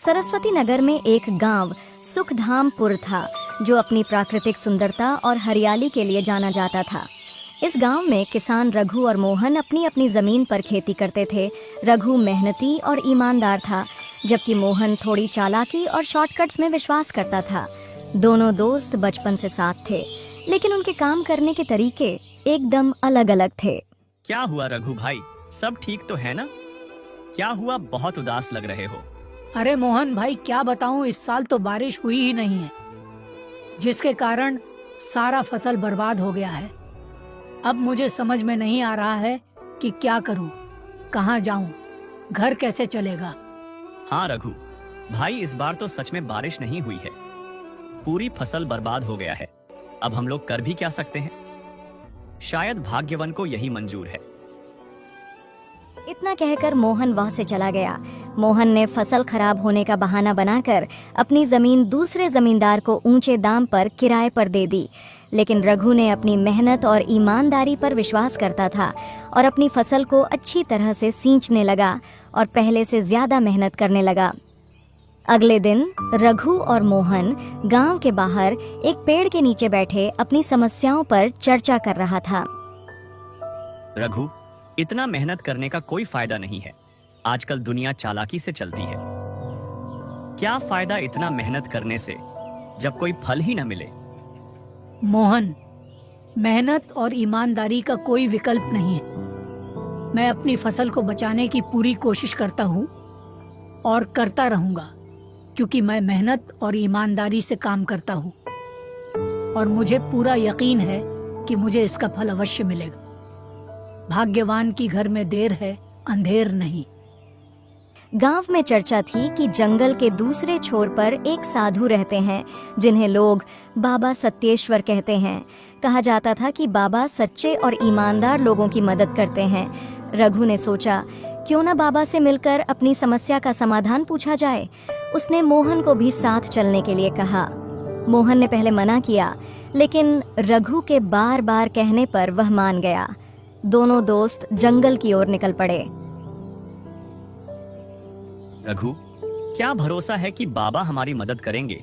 सरस्वती नगर में एक गांव सुखधामपुर था जो अपनी प्राकृतिक सुंदरता और हरियाली के लिए जाना जाता था। इस गांव में किसान रघु और मोहन अपनी अपनी जमीन पर खेती करते थे। रघु मेहनती और ईमानदार था, जबकि मोहन थोड़ी चालाकी और शॉर्टकट्स में विश्वास करता था। दोनों दोस्त बचपन से साथ थे, लेकिन उनके काम करने के तरीके एकदम अलग अलग थे। क्या हुआ रघु भाई, सब ठीक तो है ना? क्या हुआ, बहुत उदास लग रहे हो? अरे मोहन भाई, क्या बताऊं, इस साल तो बारिश हुई ही नहीं है, जिसके कारण सारा फसल बर्बाद हो गया है। अब मुझे समझ में नहीं आ रहा है कि क्या करूं, कहां जाऊं, घर कैसे चलेगा। हाँ रघु भाई, इस बार तो सच में बारिश नहीं हुई है, पूरी फसल बर्बाद हो गया है। अब हम लोग कर भी क्या सकते हैं? शायद भाग्यवान को यही मंजूर है। इतना कहकर मोहन वहां से चला गया। मोहन ने फसल खराब होने का बहाना बनाकर अपनी जमीन दूसरे जमींदार को ऊंचे दाम पर किराए पर दे दी, लेकिन रघु ने अपनी मेहनत और ईमानदारी पर विश्वास करता था और अपनी फसल को अच्छी तरह से सींचने लगा और पहले से ज्यादा मेहनत करने लगा। अगले दिन रघु और मोहन गांव के बाहर एक पेड़ के नीचे बैठे अपनी समस्याओं पर चर्चा कर रहा था। रघु, इतना मेहनत करने का कोई फायदा नहीं है। आजकल दुनिया चालाकी से चलती है। क्या फायदा इतना मेहनत करने से जब कोई फल ही न मिले? मोहन, मेहनत और ईमानदारी का कोई विकल्प नहीं है। मैं अपनी फसल को बचाने की पूरी कोशिश करता हूँ और करता रहूंगा, क्योंकि मैं मेहनत और ईमानदारी से काम करता हूँ और मुझे पूरा यकीन है कि मुझे इसका फल अवश्य मिलेगा। भाग्यवान की घर में देर है, अंधेर नहीं। गांव में चर्चा थी कि जंगल के दूसरे छोर पर एक साधु रहते हैं जिन्हें लोग बाबा सत्येश्वर कहते हैं। कहा जाता था कि बाबा सच्चे और ईमानदार लोगों की मदद करते हैं। रघु ने सोचा, क्यों न बाबा से मिलकर अपनी समस्या का समाधान पूछा जाए। उसने मोहन को भी साथ चलने के लिए कहा। मोहन ने पहले मना किया, लेकिन रघु के बार बार कहने पर वह मान गया। दोनों दोस्त जंगल की ओर निकल पड़े। रघु, क्या भरोसा है कि बाबा हमारी मदद करेंगे?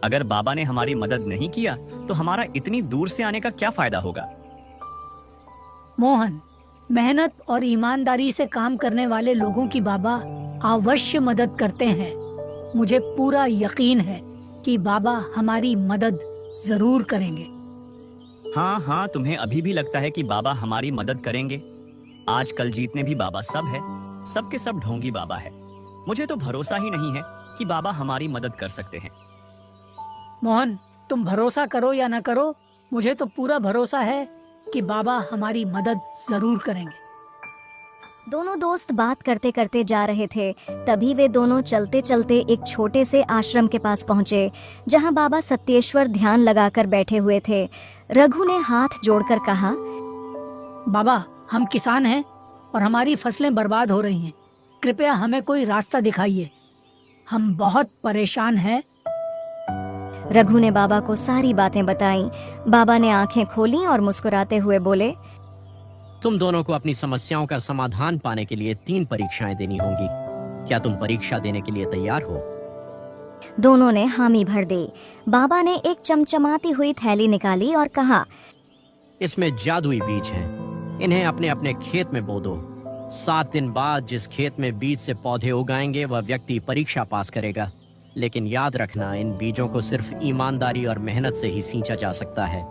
अगर बाबा ने हमारी मदद नहीं किया तो हमारा इतनी दूर से आने का क्या फायदा होगा? मोहन, मेहनत और ईमानदारी से काम करने वाले लोगों की बाबा अवश्य मदद करते हैं। मुझे पूरा यकीन है कि बाबा हमारी मदद जरूर करेंगे। हाँ हाँ, तुम्हें अभी भी लगता है कि बाबा हमारी मदद करेंगे? आजकल जीतने भी बाबा सब है, सबके सब ढोंगी बाबा है। मुझे तो भरोसा ही नहीं है कि बाबा हमारी मदद कर सकते हैं। मोहन, तुम भरोसा करो या न करो, मुझे तो पूरा भरोसा है कि बाबा हमारी मदद जरूर करेंगे। दोनों दोस्त बात करते करते जा रहे थे। तभी वे दोनों चलते चलते एक छोटे से आश्रम के पास पहुंचे, जहां बाबा सत्येश्वर ध्यान लगाकर बैठे हुए थे। रघु ने हाथ जोड़कर कहा, बाबा, हम किसान हैं और हमारी फसलें बर्बाद हो रही हैं। कृपया हमें कोई रास्ता दिखाइए, हम बहुत परेशान हैं। रघु ने बाबा को सारी बातें बताईं। बाबा ने आंखें खोलीं और मुस्कुराते हुए बोले, तुम दोनों को अपनी समस्याओं का समाधान पाने के लिए 3 परीक्षाएं देनी होंगी। क्या तुम परीक्षा देने के लिए तैयार हो? दोनों ने हामी भर दी। बाबा ने एक चमचमाती हुई थैली निकाली और कहा, इसमें जादुई बीज हैं। इन्हें अपने अपने खेत में बो दो। 7 दिन बाद जिस खेत में बीज से पौधे उगाएंगे वह व्यक्ति परीक्षा पास करेगा। लेकिन याद रखना, इन बीजों को सिर्फ ईमानदारी और मेहनत से ही सींचा जा सकता है।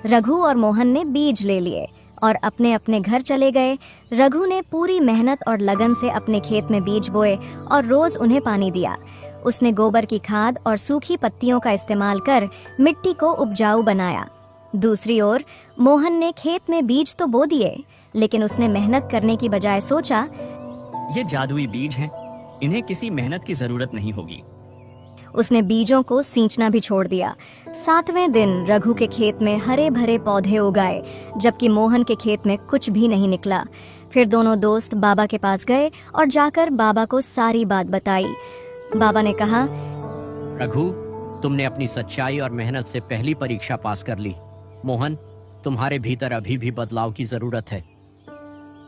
रघु और मोहन ने बीज ले लिए और अपने अपने घर चले गए। रघु ने पूरी मेहनत और लगन से अपने खेत में बीज बोए और रोज उन्हें पानी दिया। उसने गोबर की खाद और सूखी पत्तियों का इस्तेमाल कर मिट्टी को उपजाऊ बनाया। दूसरी ओर मोहन ने खेत में बीज तो बो दिए, लेकिन उसने मेहनत करने की बजाय सोचा, ये जादुई बीज हैं, इन्हें किसी मेहनत की जरूरत नहीं होगी। उसने बीजों को सींचना भी छोड़ दिया। 7वें दिन रघु के खेत में हरे भरे पौधे उगाए, जबकि मोहन के खेत में कुछ भी नहीं निकला। फिर दोनों दोस्त बाबा के पास गए और जाकर बाबा को सारी बात बताई। बाबा ने कहा, रघु, तुमने अपनी सच्चाई और मेहनत से पहली परीक्षा पास कर ली। मोहन, तुम्हारे भीतर अभी भी बदलाव की जरूरत है।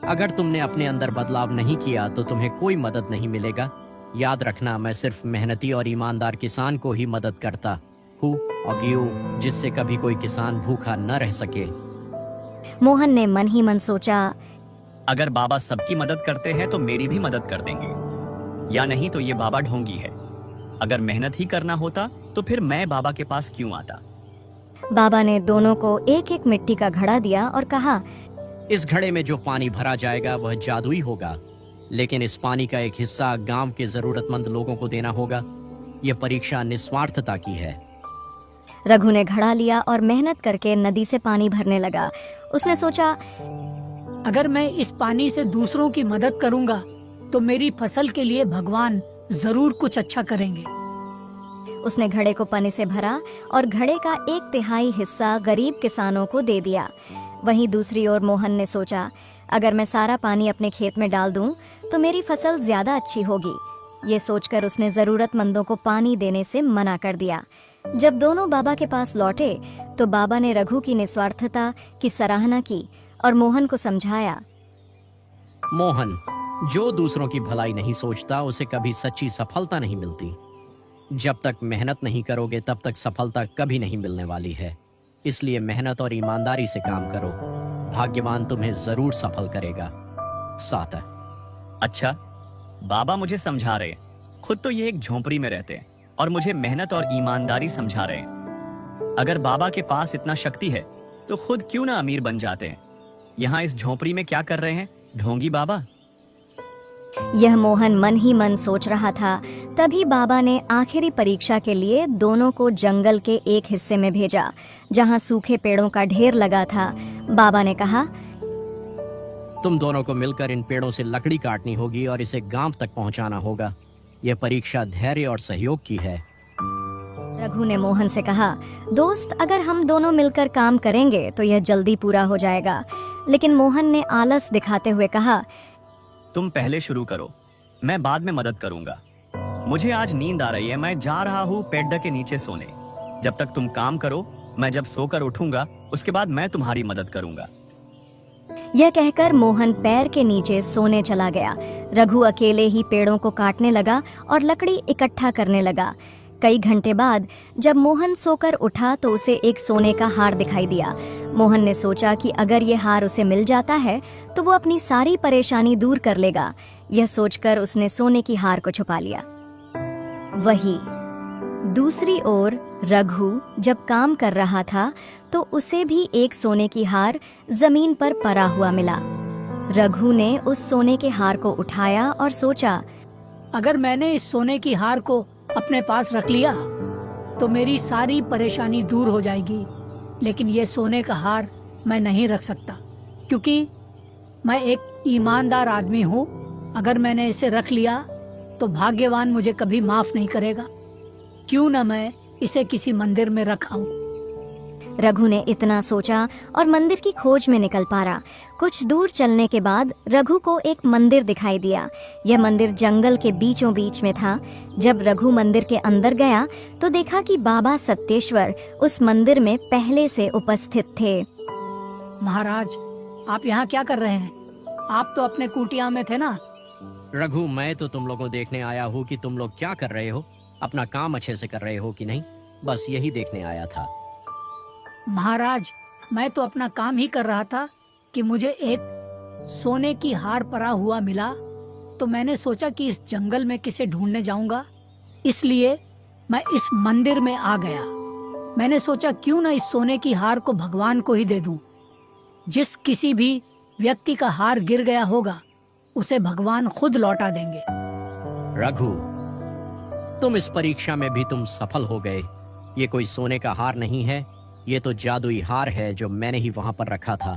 अगर तुमने अपने अंदर बदलाव नहीं किया तो तुम्हें कोई मदद नहीं मिलेगा। याद रखना, मैं सिर्फ मेहनती और ईमानदार किसान को ही मदद करता हूँ, और जिससे कभी कोई किसान भूखा न रह सके। मोहन ने मन ही मन सोचा, अगर बाबा सबकी मदद करते हैं तो मेरी भी मदद कर देंगे, या नहीं तो ये बाबा ढोंगी है। अगर मेहनत ही करना होता तो फिर मैं बाबा के पास क्यों आता। बाबा ने दोनों को एक एक मिट्टी का घड़ा दिया और कहा, इस घड़े में जो पानी भरा जाएगा वह जादुई होगा, लेकिन इस पानी का एक हिस्सा गांव के जरूरतमंद लोगों को देना होगा। यह परीक्षा निस्वार्थता की है। रघु ने घड़ा लिया और मेहनत करके नदी से पानी भरने लगा। उसने सोचा, अगर मैं इस पानी से दूसरों की मदद करूंगा तो मेरी फसल के लिए भगवान जरूर कुछ अच्छा करेंगे। उसने घड़े को पानी से भरा और घड़े का 1/3 हिस्सा गरीब किसानों को दे दिया। वहीं दूसरी ओर मोहन ने सोचा, अगर मैं सारा पानी अपने खेत में डाल दूं तो मेरी फसल ज्यादा अच्छी होगी। ये सोचकर उसने जरूरतमंदों को पानी देने से मना कर दिया। जब दोनों बाबा के पास लौटे तो बाबा ने रघु की निस्वार्थता की सराहना की और मोहन को समझाया, मोहन, जो दूसरों की भलाई नहीं सोचता उसे कभी सच्ची सफलता नहीं मिलती। जब तक मेहनत नहीं करोगे तब तक सफलता कभी नहीं मिलने वाली है। इसलिए मेहनत और ईमानदारी से काम करो, भाग्यवान तुम्हें जरूर सफल करेगा। सात। अच्छा, बाबा मुझे समझा रहे हैं। खुद तो ये एक झोंपड़ी में रहते हैं और मुझे मेहनत और ईमानदारी समझा रहे हैं। अगर बाबा के पास इतना शक्ति है तो खुद क्यों ना अमीर बन जाते हैं। यहाँ इस झोंपड़ी में क्या कर रहे हैं ढोंगी बाबा। यह मोहन मन ही मन सोच रहा था। तभी बाबा ने आखिरी परीक्षा के लिए दोनों को जंगल के एक हिस्से में भेजा जहां सूखे पेड़ों का ढेर लगा था। बाबा ने कहा, तुम दोनों को मिलकर इन पेड़ों से लकड़ी काटनी होगी और इसे गांव तक पहुंचाना होगा। यह परीक्षा धैर्य और सहयोग की है। रघु ने मोहन से कहा, दोस्त, अगर हम दोनों मिलकर काम करेंगे तो यह जल्दी पूरा हो जाएगा। लेकिन मोहन ने आलस दिखाते हुए कहा, तुम पहले शुरू करो, मैं बाद में मदद करूंगा। मुझे आज नींद आ रही है, मैं जा रहा हूँ पेड़ के नीचे सोने। जब तक तुम काम करो, मैं जब सोकर उठूंगा उसके बाद मैं तुम्हारी मदद करूंगा। यह कहकर मोहन पैर के नीचे सोने चला गया। रघु अकेले ही पेड़ों को काटने लगा और लकड़ी इकट्ठा करने लगा। कई घंटे बाद जब मोहन सोकर उठा तो उसे एक सोने का हार दिखाई दिया। मोहन ने सोचा कि अगर यह हार उसे मिल जाता है तो वो अपनी सारी परेशानी दूर कर लेगा। यह सोचकर उसने सोने की हार को छुपा लिया। वही दूसरी ओर रघु जब काम कर रहा था तो उसे भी एक सोने की हार जमीन पर पड़ा हुआ मिला। रघु ने उस सोने के हार को उठाया और सोचा, अगर मैंने इस सोने की हार को अपने पास रख लिया तो मेरी सारी परेशानी दूर हो जाएगी। लेकिन ये सोने का हार मैं नहीं रख सकता क्योंकि मैं एक ईमानदार आदमी हूँ। अगर मैंने इसे रख लिया तो भाग्यवान मुझे कभी माफ नहीं करेगा। क्यों न मैं इसे किसी मंदिर में रखाऊं। रघु ने इतना सोचा और मंदिर की खोज में निकल पड़ा। कुछ दूर चलने के बाद रघु को एक मंदिर दिखाई दिया। यह मंदिर जंगल के बीचों बीच में था। जब रघु मंदिर के अंदर गया तो देखा कि बाबा सत्येश्वर उस मंदिर में पहले से उपस्थित थे। महाराज, आप यहाँ क्या कर रहे हैं? आप तो अपने कुटिया में थे ना। रघु, मैं तो तुम लोगों को देखने आया हूँ कि तुम लोग क्या कर रहे हो, अपना काम अच्छे से कर रहे हो कि नहीं, बस यही देखने आया था। महाराज, मैं तो अपना काम ही कर रहा था कि मुझे एक सोने की हार पड़ा हुआ मिला तो मैंने सोचा कि इस जंगल में किसे ढूंढने जाऊंगा, इसलिए मैं इस मंदिर में आ गया। मैंने सोचा क्यों ना इस सोने की हार को भगवान को ही दे दूं। जिस किसी भी व्यक्ति का हार गिर गया होगा उसे भगवान खुद लौटा देंगे। रघु, तुम इस परीक्षा में भी तुम सफल हो गए। ये कोई सोने का हार नहीं है, ये तो जादुई हार है जो मैंने ही वहां पर रखा था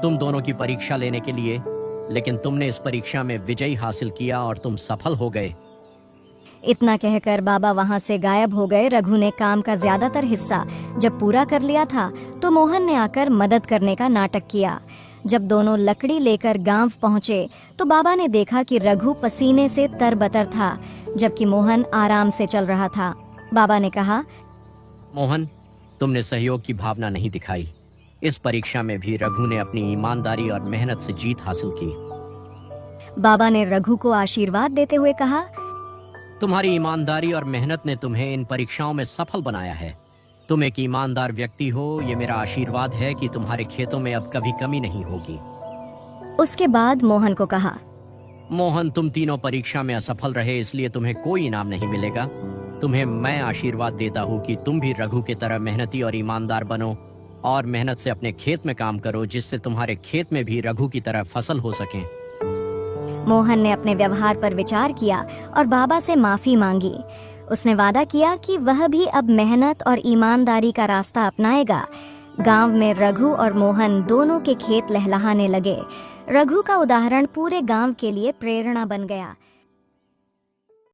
तुम दोनों की परीक्षा लेने के लिए। लेकिन तुमने इस परीक्षा में विजय हासिल किया और तुम सफल हो गए। इतना कहकर बाबा वहां से गायब हो गए। रघु ने काम का ज्यादातर हिस्सा जब पूरा कर लिया था तो मोहन ने आकर मदद करने का नाटक किया। जब दोनों लकड़ी लेकर गांव पहुंचे तो बाबा ने देखा कि रघु पसीने से तरबतर था जबकि मोहन आराम से चल रहा था। बाबा ने कहा, मोहन, तुमने सहयोग की भावना नहीं दिखाई। इस परीक्षा में भी रघु ने अपनी ईमानदारी और मेहनत से जीत हासिल की। बाबा ने रघु को आशीर्वाद देते हुए कहा, तुम्हारी ईमानदारी और मेहनत ने तुम्हें इन परीक्षाओं में सफल बनाया है। तुम एक ईमानदार व्यक्ति हो, ये मेरा आशीर्वाद है कि तुम्हारे खेतों में अब कभी कमी नहीं होगी। उसके बाद मोहन को कहा, मोहन, तुम तीनों परीक्षा में असफल रहे, इसलिए तुम्हें कोई इनाम नहीं मिलेगा। तुम्हें मैं आशीर्वाद देता हूँ कि तुम भी रघु की तरह मेहनती और ईमानदार बनो और मेहनत से अपने खेत में काम करो, जिससे तुम्हारे खेत में भी रघु की तरह फसल हो सके। मोहन ने अपने व्यवहार पर विचार किया और बाबा से माफी मांगी। उसने वादा किया कि वह भी अब मेहनत और ईमानदारी का रास्ता अपनाएगा। गांव में रघु और मोहन दोनों के खेत लहलहाने लगे। रघु का उदाहरण पूरे गांव के लिए प्रेरणा बन गया।